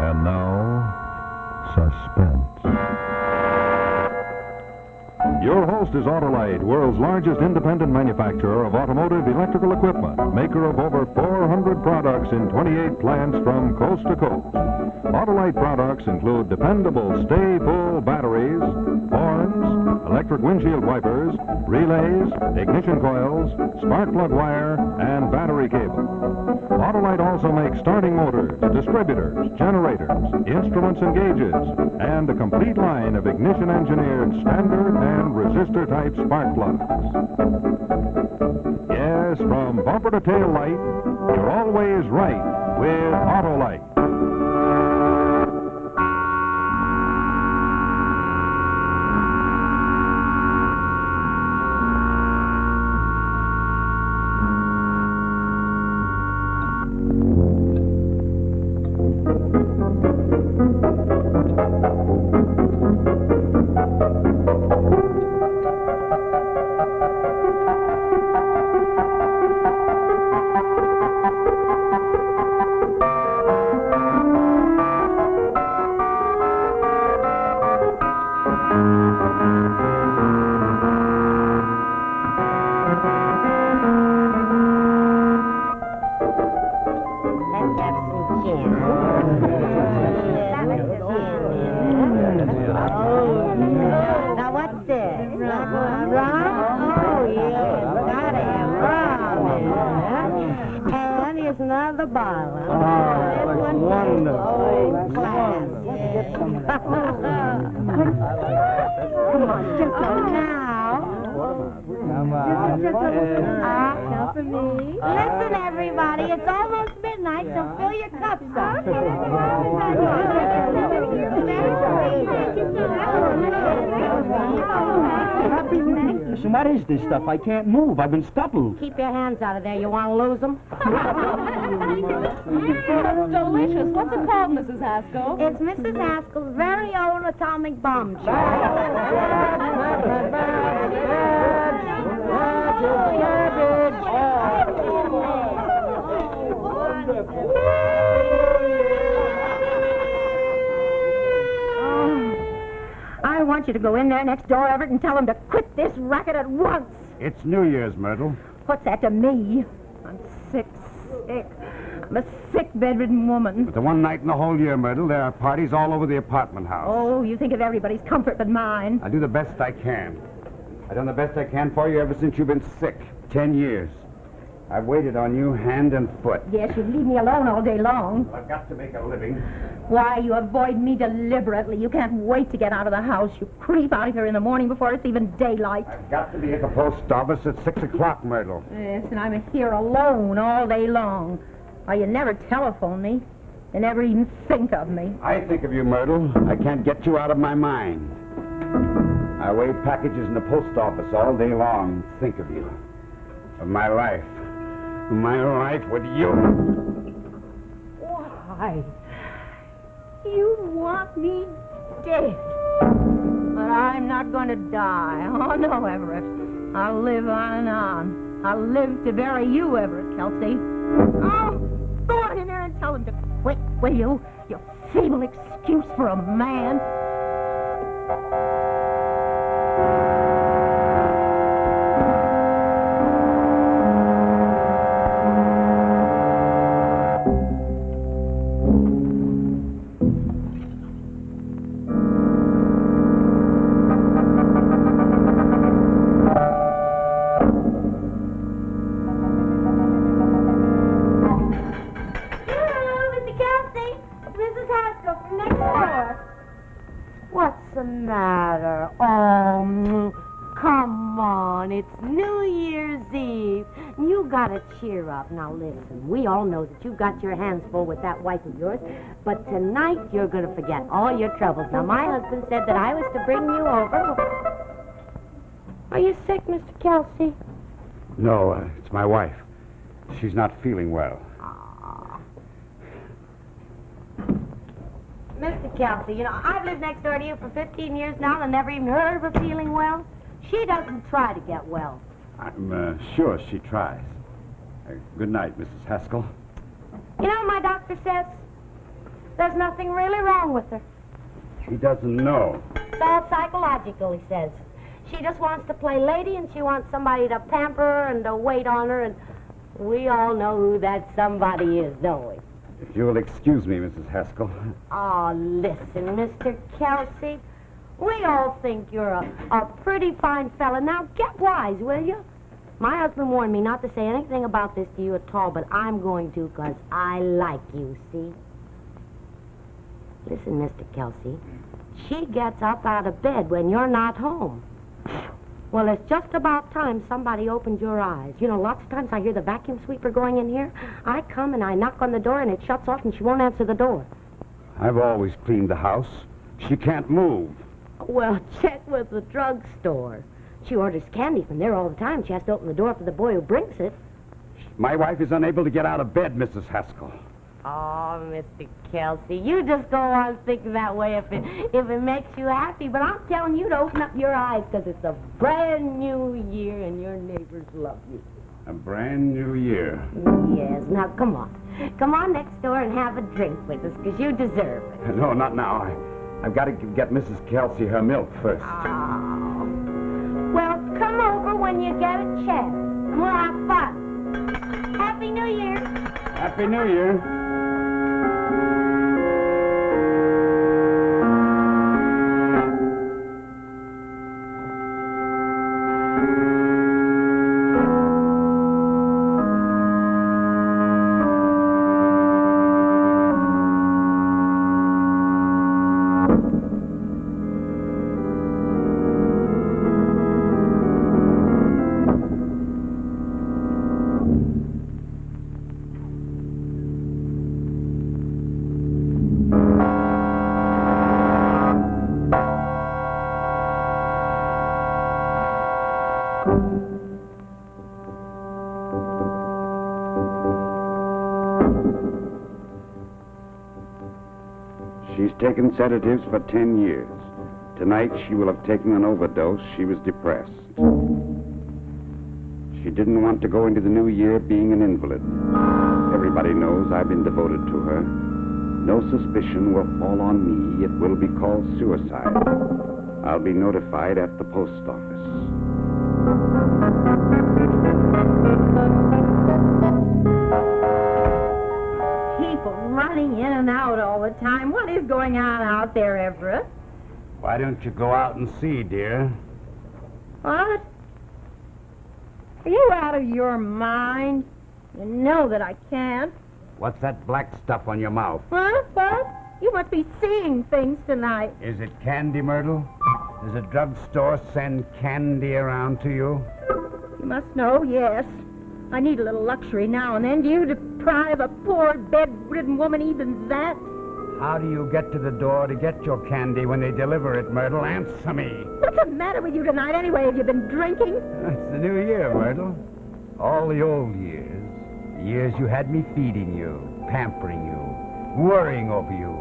And now, Suspense. Your host is Autolite, world's largest independent manufacturer of automotive electrical equipment, maker of over 400 products in 28 plants from coast to coast. Autolite products include dependable stay-full batteries, horns, electric windshield wipers, relays, ignition coils, spark plug wire, and battery cable. Autolite also makes starting motors, distributors, generators, instruments and gauges, and a complete line of ignition-engineered standard and resistor-type spark plugs. Yes, from bumper to tail light, you're always right with Autolite. Another bottle. Oh, that's wonderful. Class. Come on, just now. Come on. Just for me. Listen, everybody, it's almost midnight, so fill your cups up. Listen, what is this stuff? I can't move. I've been stuffed. Keep your hands out of there. You want to lose them? That's delicious. What's it called, Mrs. Haskell? It's Mrs. Haskell's very own atomic bomb shot. I want you to go in there next door, Everett, and tell him to quit this racket at once. It's New Year's, Myrtle. What's that to me? I'm sick. I'm a sick, bedridden woman. But the one night in the whole year, Myrtle, there are parties all over the apartment house. Oh, you think of everybody's comfort but mine. I do the best I can. I've done the best I can for you ever since you've been sick. 10 years. I've waited on you hand and foot. Yes, you'd leave me alone all day long. I've got to make a living. Why, you avoid me deliberately. You can't wait to get out of the house. You creep out of here in the morning before it's even daylight. I've got to be at the post office at 6 o'clock, Myrtle. Yes, and I'm here alone all day long. Why, you never telephone me. You never even think of me. I think of you, Myrtle. I can't get you out of my mind. I weigh packages in the post office all day long and think of you. Of my life. My life with you. Why? You want me dead. But I'm not going to die. Oh, no, Everett. I'll live on and on. I'll live to bury you, Everett, Kelsey. Oh, go on in there and tell him to quit, will you? Your feeble excuse for a man. What's the matter? Oh, come on. It's New Year's Eve. You gotta cheer up. Now, listen, we all know that you've got your hands full with that wife of yours, but tonight you're gonna forget all your troubles. Now, my husband said that I was to bring you over. Are you sick, Mr. Kelsey? No, it's my wife. She's not feeling well. Mr. Kelsey, you know, I've lived next door to you for 15 years now and never even heard of her feeling well. She doesn't try to get well. I'm sure she tries. Good night, Mrs. Haskell. You know what my doctor says? There's nothing really wrong with her. He doesn't know. It's all psychological, he says. She just wants to play lady, and she wants somebody to pamper her and to wait on her, and we all know who that somebody is, don't we? If you'll excuse me, Mrs. Haskell. Oh, listen, Mr. Kelsey. We all think you're a pretty fine fella. Now, get wise, will you? My husband warned me not to say anything about this to you at all, but I'm going to, 'cause I like you, see? Listen, Mr. Kelsey, she gets up out of bed when you're not home. Well, it's just about time somebody opened your eyes. You know, lots of times I hear the vacuum sweeper going in here. I come and I knock on the door and it shuts off and she won't answer the door. I've always cleaned the house. She can't move. Well, check with the drugstore. She orders candy from there all the time. She has to open the door for the boy who brings it. My wife is unable to get out of bed, Mrs. Haskell. Oh, Mr. Kelsey, you just go on thinking that way if it makes you happy. But I'm telling you to open up your eyes, because it's a brand new year and your neighbors love you. A brand new year. Yes. Now, come on. Come on next door and have a drink with us, because you deserve it. No, not now. I've got to get Mrs. Kelsey her milk first. Oh. Well, come over when you get a chance, and we'll have fun. Happy New Year. Happy New Year. She's taken sedatives for 10 years. Tonight she will have taken an overdose. She was depressed. She didn't want to go into the new year being an invalid. Everybody knows I've been devoted to her. No suspicion will fall on me. It will be called suicide. I'll be notified at the post office. People running in and out all the time. What is going on out there, Everett? Why don't you go out and see, dear? What? Are you out of your mind? You know that I can't. What's that black stuff on your mouth? Huh? What? You must be seeing things tonight. Is it candy, Myrtle? Does a drugstore send candy around to you? You must know, yes. I need a little luxury now and then. Do you deprive a poor, bedridden woman even that? How do you get to the door to get your candy when they deliver it, Myrtle? Answer me. What's the matter with you tonight anyway? Have you been drinking? It's the new year, Myrtle. All the old years. The years you had me feeding you, pampering you, worrying over you.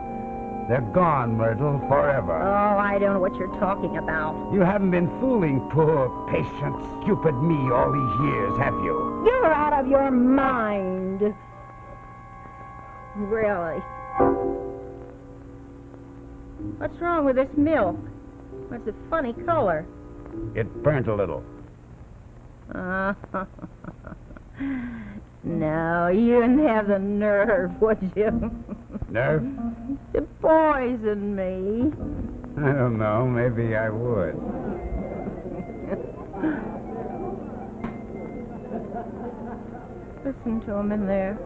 They're gone, Myrtle, forever. Oh, I don't know what you're talking about. You haven't been fooling poor, patient, stupid me all these years, have you? You're out of your mind. Really. What's wrong with this milk? It's a funny color. It burnt a little. No, you wouldn't have the nerve, would you? Nerve? To poison me. I don't know. Maybe I would. Listen to them in there.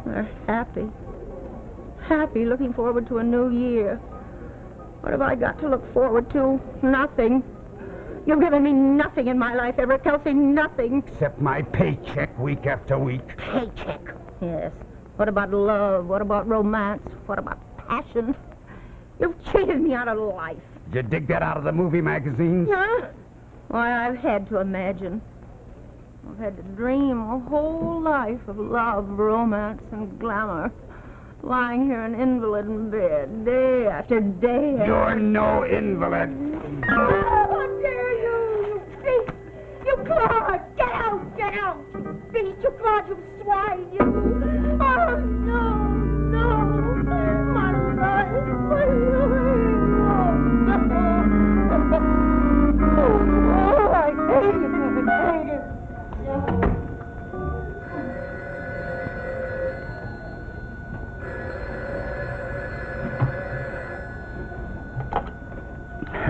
They're happy. Happy, looking forward to a new year. What have I got to look forward to? Nothing. You've given me nothing in my life, Everett Kelsey, nothing. Except my paycheck week after week. Paycheck? Yes. What about love? What about romance? What about passion? You've cheated me out of life. Did you dig that out of the movie magazines? Huh? Why, I've had to imagine. I've had to dream a whole life of love, romance, and glamour. Lying here an invalid in bed, day after day. You're no invalid. Oh, how dare you, you beast! You Claude! Get out! Get out! You beast! You Claude! You swine! You... Oh, no! No!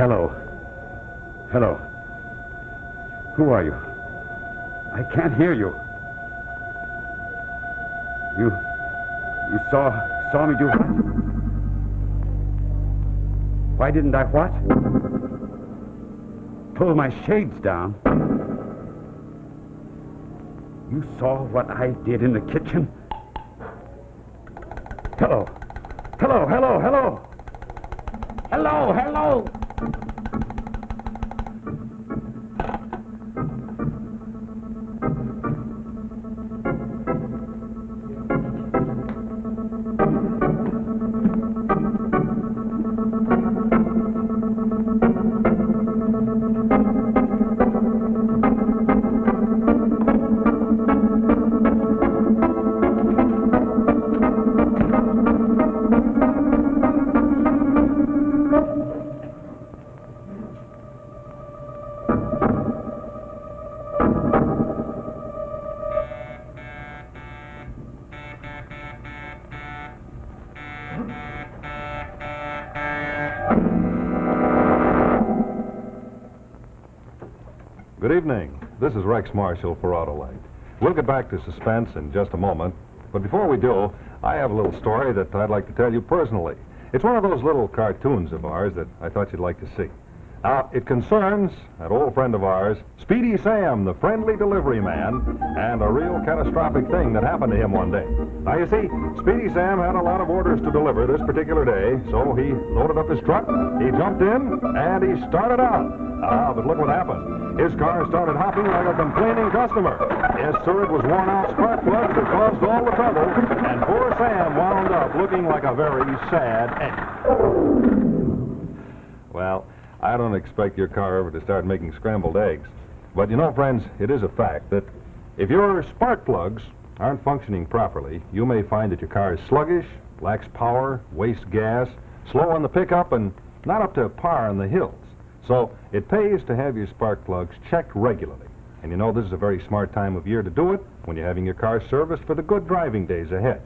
Hello. Hello. Who are you? I can't hear you. You saw me do what? Why didn't I what? Pull my shades down. You saw what I did in the kitchen? Hello. Hello, hello, hello. Hello, hello. Good evening. This is Rex Marshall for Autolite. We'll get back to Suspense in just a moment, but before we do, I have a little story that I'd like to tell you personally. It's one of those little cartoons of ours that I thought you'd like to see. Now, it concerns an old friend of ours, Speedy Sam, the friendly delivery man, and a real catastrophic thing that happened to him one day. Now, you see, Speedy Sam had a lot of orders to deliver this particular day, so he loaded up his truck, he jumped in, and he started out. But look what happened. His car started hopping like a complaining customer. Yes, sir, it was worn-out spark plugs that caused all the trouble, and poor Sam wound up looking like a very sad egg. Well, I don't expect your car ever to start making scrambled eggs. But you know, friends, it is a fact that if your spark plugs aren't functioning properly, you may find that your car is sluggish, lacks power, wastes gas, slow on the pickup, and not up to par on the hills. So it pays to have your spark plugs checked regularly. And you know, this is a very smart time of year to do it when you're having your car serviced for the good driving days ahead.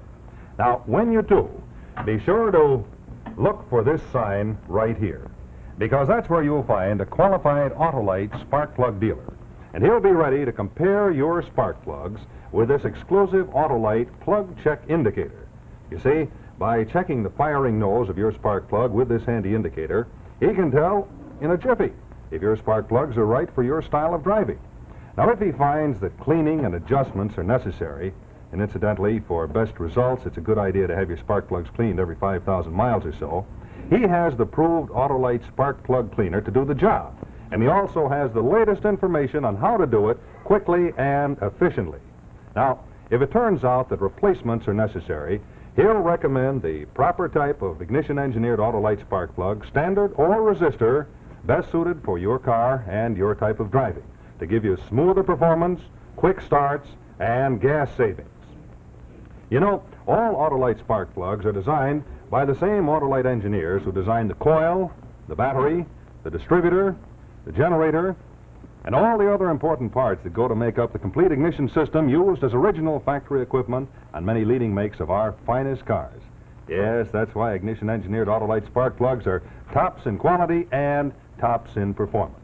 Now, when you do, be sure to look for this sign right here, because that's where you'll find a qualified Autolite spark plug dealer. And he'll be ready to compare your spark plugs with this exclusive Autolite plug check indicator. You see, by checking the firing nose of your spark plug with this handy indicator, he can tell in a jiffy if your spark plugs are right for your style of driving. Now, if he finds that cleaning and adjustments are necessary, and incidentally, for best results, it's a good idea to have your spark plugs cleaned every 5,000 miles or so, he has the proved Autolite spark plug cleaner to do the job. And he also has the latest information on how to do it quickly and efficiently. Now, if it turns out that replacements are necessary, he'll recommend the proper type of ignition-engineered Autolite spark plug, standard or resistor, best suited for your car and your type of driving, to give you smoother performance, quick starts, and gas savings. You know, all Autolite spark plugs are designed by the same Autolite engineers who designed the coil, the battery, the distributor, the generator, and all the other important parts that go to make up the complete ignition system used as original factory equipment on many leading makes of our finest cars. Yes, that's why ignition-engineered Autolite spark plugs are tops in quality and tops in performance.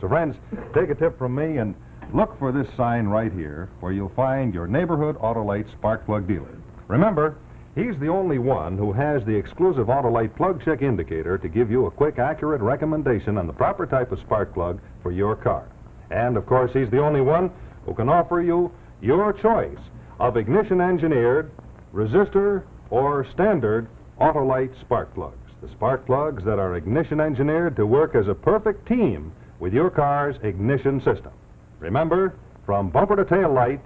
So, friends, take a tip from me and look for this sign right here where you'll find your neighborhood Autolite spark plug dealer. Remember, he's the only one who has the exclusive Autolite plug check indicator to give you a quick, accurate recommendation on the proper type of spark plug for your car. And, of course, he's the only one who can offer you your choice of ignition-engineered, resistor, or standard Autolite spark plugs. The spark plugs that are ignition-engineered to work as a perfect team with your car's ignition system. Remember, from bumper to tail light,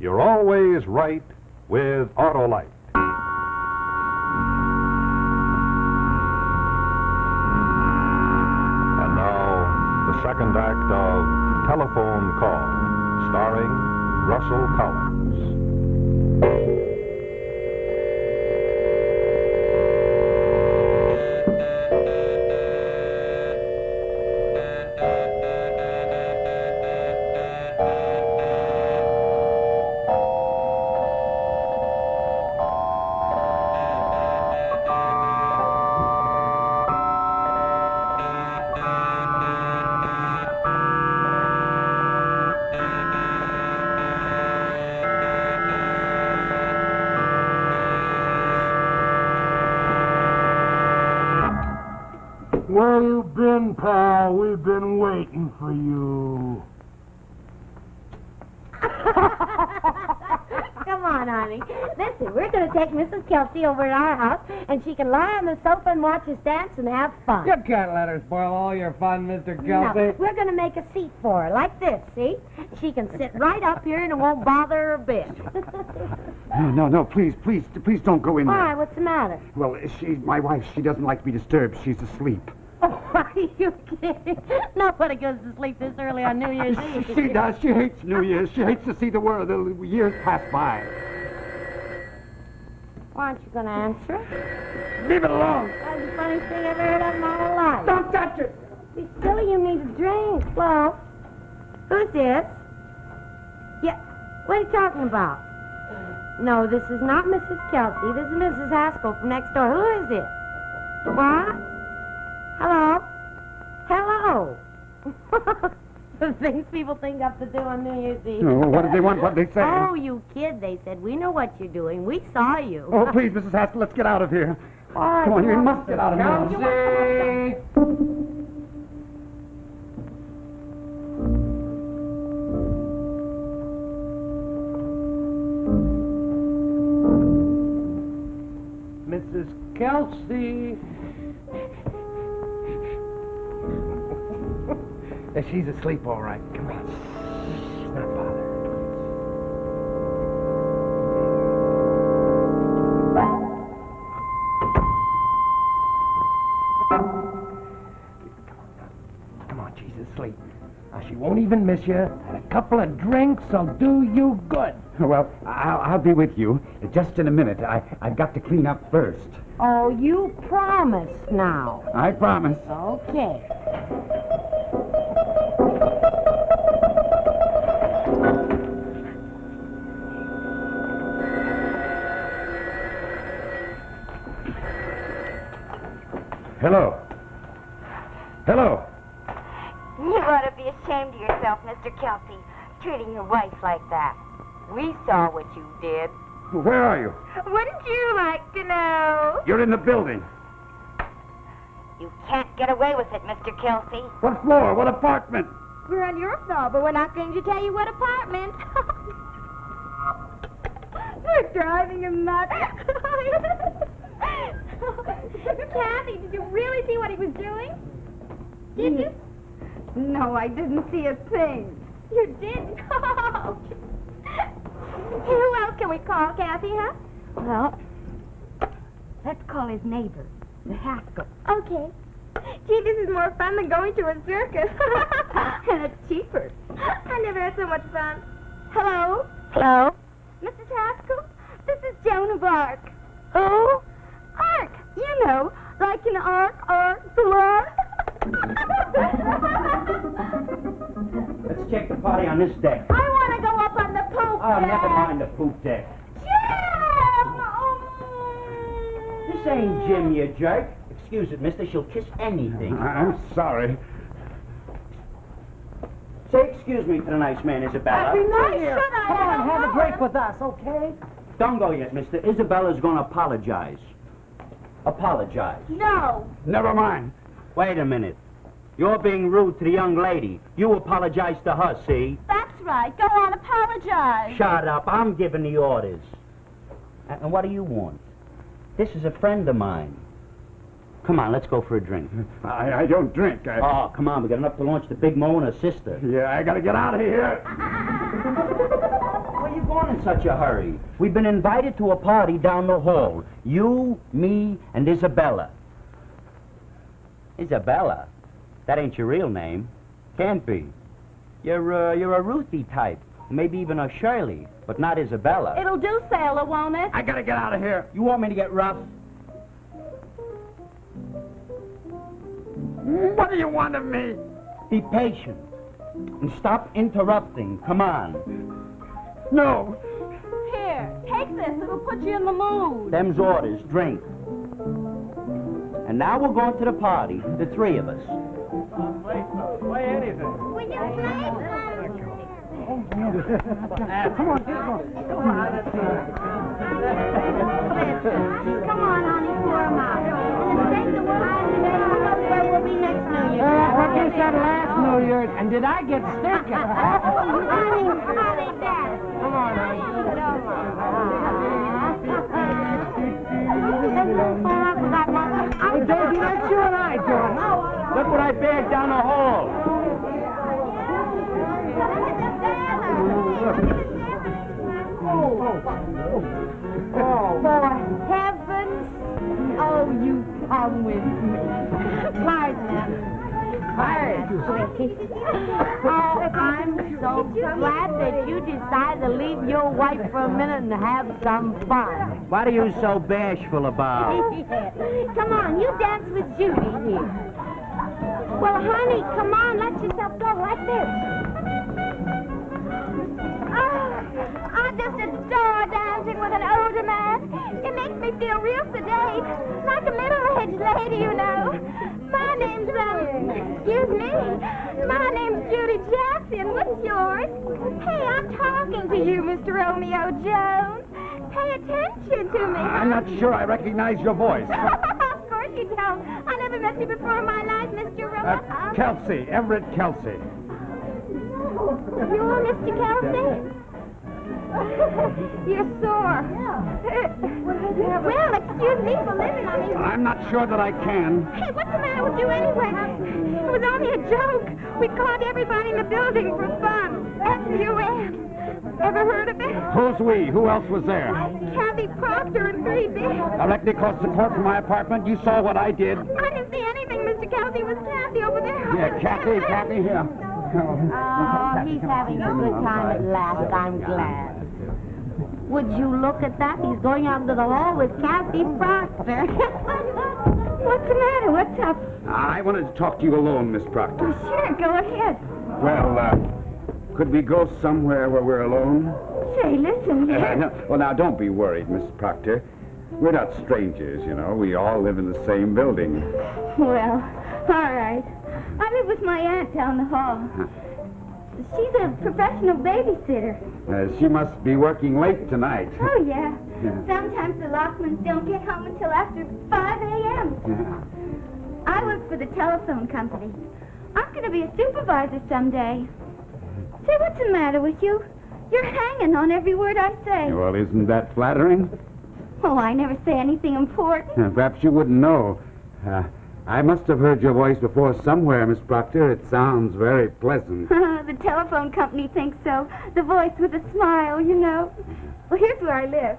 you're always right with Autolite. And now, the second act of Telephone Call, starring Russell Collins. Where you been, pal? We've been waiting for you. Come on, honey. Listen, we're going to take Mrs. Kelsey over to our house, and she can lie on the sofa and watch us dance and have fun. You can't let her spoil all your fun, Mr. No, Kelsey. we're going to make a seat for her, like this, see? She can sit right up here and it won't bother her a bit. No, please don't go in there. Why? What's the matter? Well, my wife, she doesn't like to be disturbed. She's asleep. Oh, are you kidding? Nobody goes to sleep this early on New Year's Eve. She does. She hates New Year's. She hates to see the years pass by. Why aren't you going to answer it? Leave it alone. That's the funniest thing I've ever heard of in my whole life. Don't touch it. Be silly, you need a drink. Hello? Who's this? Yeah, what are you talking about? No, this is not Mrs. Kelsey. This is Mrs. Haskell from next door. Who is it? What? Hello? Hello? The things people think up to do on New Year's Eve. Oh, what did they want? What did they say? Oh, you kid, they said. We know what you're doing. We saw you. Oh, please, Mrs. Haskell, let's get out of here. All right, Come on, you must get out of here. Mrs. Kelsey. She's asleep, all right. Come on. She's not bothered. Come on, she's asleep. Now, she won't even miss you, and a couple of drinks will do you good. Well, I'll be with you just in a minute. I've got to clean up first. Oh, you promised now. I promise. Okay. Hello. Hello. You ought to be ashamed of yourself, Mr. Kelsey, treating your wife like that. We saw what you did. Where are you? Wouldn't you like to know? You're in the building. You can't get away with it, Mr. Kelsey. What floor? What apartment? We're on your floor, but we're not going to tell you what apartment. We're driving him nuts. Kathy, did you really see what he was doing? Did you? No, I didn't see a thing. You didn't? Who else can we call, Kathy, huh? Well, let's call his neighbor, the Haskell. Okay. Gee, this is more fun than going to a circus. And it's cheaper. I never had so much fun. Hello? Hello? Mrs. Haskell? This is Joan of Arc. Who? Arc. You know, like an arc, salon. Let's check the party on this deck. I want to go up on the poop Oh, deck. never mind the poop deck. Jim! This ain't Jim, you jerk. Excuse it, mister. She'll kiss anything. I'm sorry. Say excuse me to the nice man, Isabella. Why should I? Come on, have a drink with us, okay? Don't go yet, mister. Isabella's gonna apologize. Apologize. No. Never mind. Wait a minute. You're being rude to the young lady. You apologize to her, see? That's right. Go on, apologize. Shut up. I'm giving the orders. And what do you want? This is a friend of mine. Come on, let's go for a drink. I don't drink. Oh, come on. We got enough to launch the Big Mo and her sister. Yeah, I gotta get out of here. Where you going in such a hurry? We've been invited to a party down the hall. You, me, and Isabella. Isabella? That ain't your real name. Can't be. You're a Ruthie type. Maybe even a Shirley, but not Isabella. It'll do, sailor, won't it? I gotta get out of here. You want me to get rough? What do you want of me? Be patient. And stop interrupting. Come on. No. Here, take this. It'll put you in the mood. Them's orders. Drink. And now we're going to the party, the three of us. Play anything. Will you play? Come on, come Come on, honey, pour 'em out. And then take the wine and then we'll be that last New Year's, and did I get sick? Honey, Dad. Come on, honey. Hey, Daisy, that's you and I, George. Look what I bagged down the hall. For heaven's... Oh, you come with me. Pardon. Sweetie. Oh, I'm so glad that you decided to leave your wife for a minute and have some fun. What are you so bashful about? Come on, you dance with Judy here. Well, honey, come on, let yourself go like this. Oh, I just adore dancing with an older man. It makes me feel real sedate, like a middle-aged lady, you know. My name's, excuse me, my name's Judy Jackson. What's yours? Hey, I'm talking to you, Mr. Romeo Jones. Pay attention to me. I'm not sure I recognize your voice. Of course you don't. I never met you before in my life, Mr. Romeo. Kelsey, Everett Kelsey. You're Mr. Kelsey? You're sore. Well, excuse me for living. I'm not sure that I can. Hey, what's the matter with you anyway? It was only a joke. We caught everybody in the building for fun. S-U-N. Ever heard of it? Who's we? Who else was there? Kathy Proctor and 3B. Directly across the court from my apartment. You saw what I did. I didn't see anything, Mr. Kelsey. It was Kathy over there. Yeah, Kathy here. Oh, he's having a good time at last. I'm glad. Would you look at that? He's going out into the hall with Kathy Proctor. What's the matter? What's up? I wanted to talk to you alone, Miss Proctor. Oh, sure, go ahead. Well, could we go somewhere where we're alone? Say, listen here. No. Well, now, don't be worried, Miss Proctor. We're not strangers, you know. We all live in the same building. Well, all right. I live with my aunt down the hall. She's a professional babysitter. She must be working late tonight. Oh, yeah. Sometimes the Lockmans don't get home until after 5 a.m. I work for the telephone company. I'm going to be a supervisor someday. Say, what's the matter with you? You're hanging on every word I say. Well, isn't that flattering? Oh, I never say anything important. Perhaps you wouldn't know. I must have heard your voice before somewhere, Miss Proctor. It sounds very pleasant. The telephone company thinks so. The voice with a smile, you know. Well, here's where I live.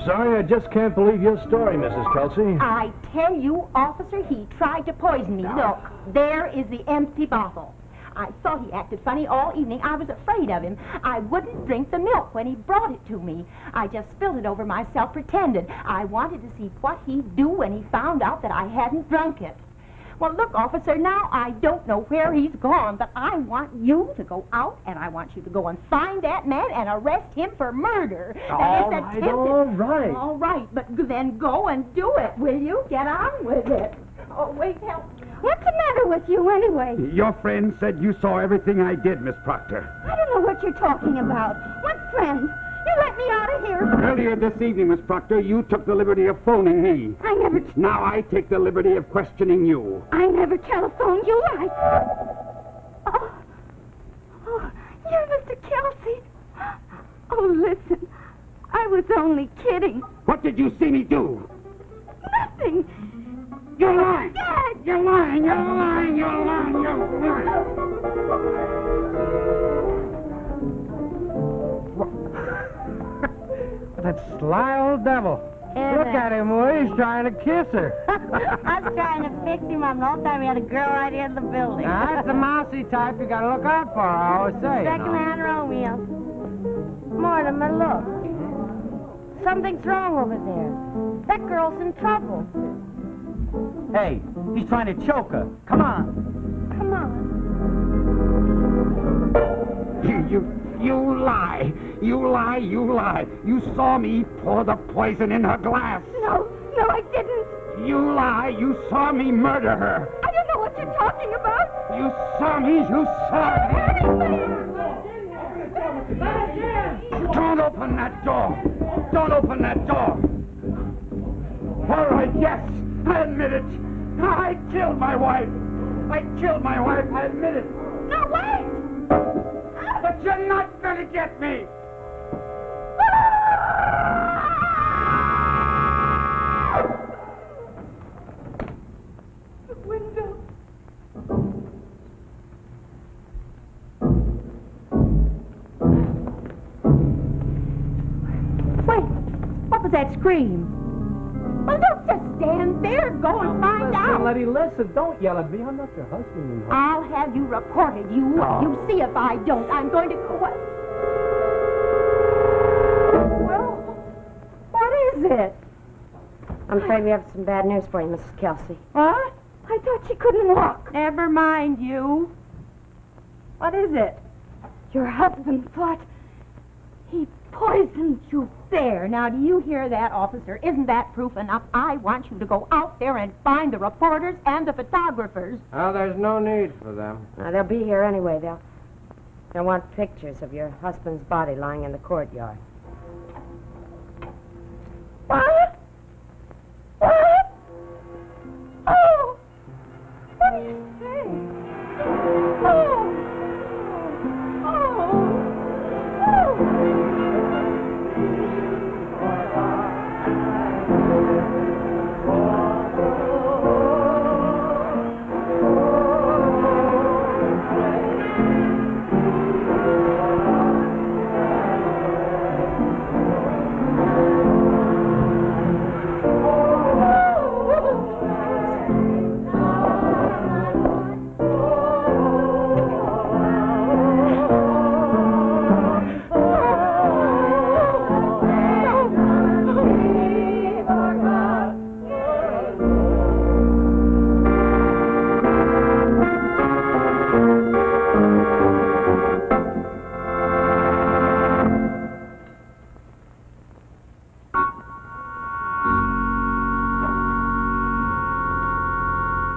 Sorry, I just can't believe your story, Mrs. Kelsey. I tell you, officer, he tried to poison me. Look, there is the empty bottle. I saw he acted funny all evening. I was afraid of him. I wouldn't drink the milk when he brought it to me. I just spilled it over myself, pretended. I wanted to see what he'd do when he found out that I hadn't drunk it. Well, look, officer, now I don't know where he's gone, but I want you to go out, and I want you to go and find that man and arrest him for murder. All right. All right, but then go and do it, will you? Get on with it. Oh, wait, help. What's the matter with you anyway? Your friend said you saw everything I did, Miss Proctor. I don't know what you're talking about. What friend? You let me out of here. Earlier this evening, Miss Proctor, you took the liberty of phoning me. I never... Now I take the liberty of questioning you. I never telephoned you. Oh, you're Mr. Kelsey. Oh, listen. I was only kidding. What did you see me do? Nothing. You're lying. Dad! You're lying. You're lying. You're lying. You're lying. That sly old devil. Look at him, Will. He's trying to kiss her. I was trying to fix him up the whole time. We had a girl right here in the building. Now, that's the mousy type you gotta look out for, I always say. Second-hand Romeo. Mortimer, look. Something's wrong over there. That girl's in trouble. Hey, he's trying to choke her. Come on. Come on. You lie. You lie. You lie. You saw me pour the poison in her glass. No, I didn't. You lie. You saw me murder her. I don't know what you're talking about. You saw me! You saw me! Don't open that door! Don't open that door! All right, yes, I admit it. I killed my wife. I killed my wife, I admit it. No, wait! But you're not going to get me. The window. Wait, what was that scream? Well, don't just stand there. Go and find out. Letty, listen. Don't yell at me. I'm not your husband. I'll have you reported. You see if I don't. I'm going to go. Well, what is it? I'm afraid we have some bad news for you, Mrs. Kelsey. What? I thought she couldn't walk. Never mind you. What is it? Your husband thought he poisoned you. There. Now, do you hear that, officer? Isn't that proof enough? I want you to go out there and find the reporters and the photographers. Oh, there's no need for them. They'll be here anyway. They'll want pictures of your husband's body lying in the courtyard. What? What? Oh! What do you say? Oh!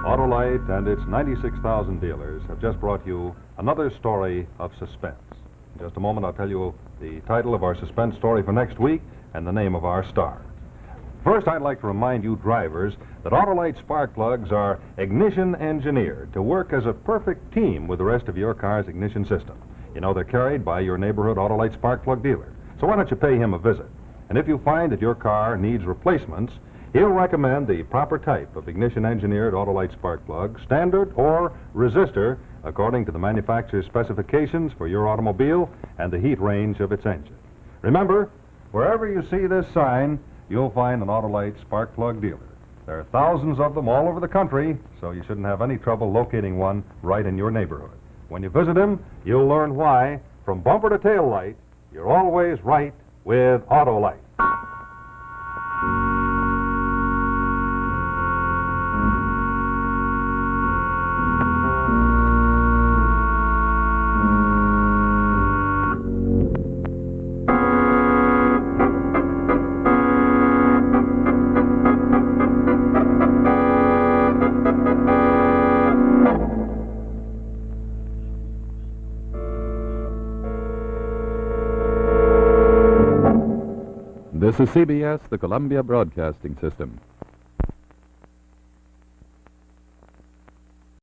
Autolite and its 96,000 dealers have just brought you another story of suspense. In just a moment, I'll tell you the title of our suspense story for next week and the name of our star. First, I'd like to remind you drivers that Autolite spark plugs are ignition engineered to work as a perfect team with the rest of your car's ignition system. You know, they're carried by your neighborhood Autolite spark plug dealer. So why don't you pay him a visit? And if you find that your car needs replacements, he'll recommend the proper type of ignition-engineered Autolite spark plug, standard or resistor, according to the manufacturer's specifications for your automobile and the heat range of its engine. Remember, wherever you see this sign, you'll find an Autolite spark plug dealer. There are thousands of them all over the country, so you shouldn't have any trouble locating one right in your neighborhood. When you visit him, you'll learn why, from bumper to tail light, you're always right with Autolite. This is CBS, the Columbia Broadcasting System.